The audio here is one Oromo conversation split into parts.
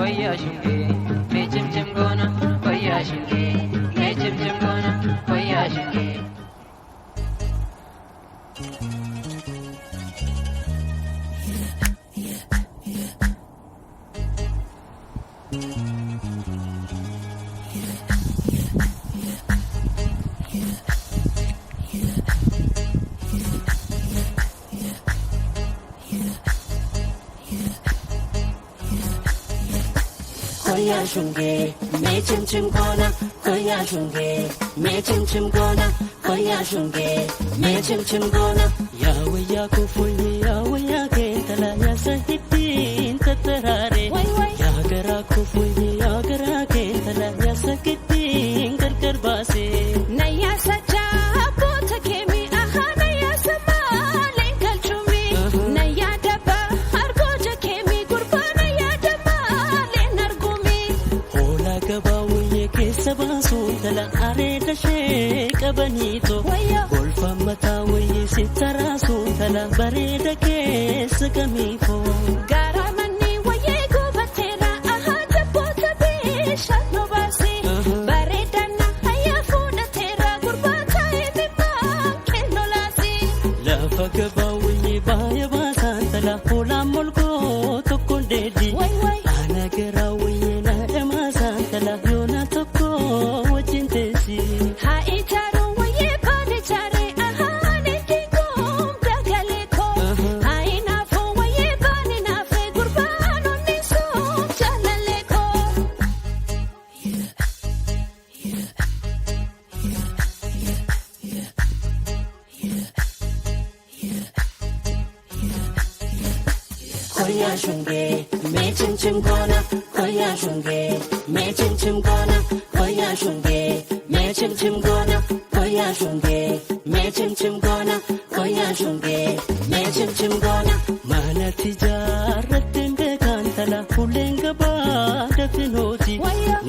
koya shunge me chim chim gona koya shunge me chim chim gona koya shunge koya shunge me chim chim gona koya shunge me chim chim gona koya shunge me chim chim gona yawa ya kufuli yawa ya ke tala ya sahitin tatarare ya gara kufuli ya gara ke tala ya sahitin kar base naya sacha bota kemi aha naya sama lenkal chumi naya daba argoja kemi gurbana ya daba lenargumi hola gaba wuye ke sabasu tala are da she kabanito golfa mata wuye sitarasu tala bare da ke sakamifo garamani waye gobatera aha dabota be shatno basi bare dana haya fuda tera gurbata ebima kenolasi lafa gaba wuye baya basan tala hola mulko tokkondedi ana gara wuye na emasan tala yona tokko wajintesi ha itaro waye pade chare aha ne tingom dagaleko ha inafo waye bani na fe gurbano niso chalaleko koya shunge me chim chim gona koya shunge me chim chim gona koya shunge me chim chim gona koya shunge me chim chim gona koya shunge me chim chim gona mana tijaarratin beekan tala fuuleen gabaa dafinoti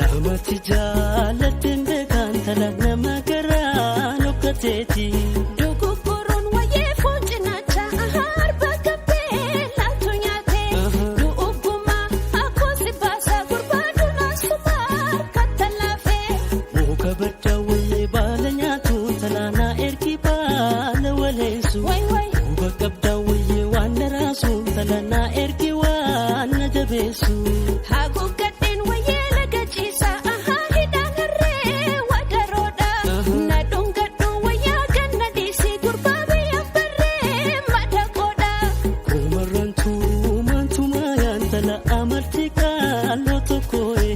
nama tijaalatin beekan tala nama garaa nokkateeti duguguruun waye fuuncinacha ahaar bakka laatu nyaate du'ugguma akkoosi baasa gurbaaduun asumaar kattalaafe muka badda wayee baala nyaatu tala na ergi baala waleessu muka qabda wayee waan daraasu tala na ergi waan na jabeessu haguuggadheen wayyee laga ciisa ahaa hidhaanarree wadaroodha na dhungadhu wayyaa ganna dhiisii gurbaa biyyaan barree madaqoodha umarrantuu mantumaayaan tala amartii qaaloo tokkooye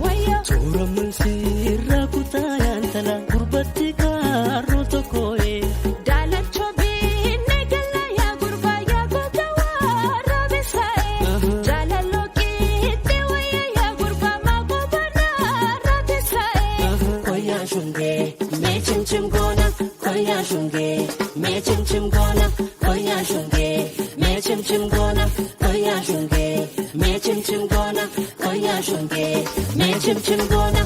toora mansiirraa kutaayaan tala gurbatti kaarroo tokkooye daalachoo binnee gallaa yaa gurbaa yaa goota waraabesaa'e jaalaloo qiixxee wayyaa yaa gurbaa maagoobanaa raabesaa'e koya shunge me chim chim gona koya shunge me chim chim gona koya shunge me chim chim gona koya shunge me chim chim gona koya shunge me chim chim gona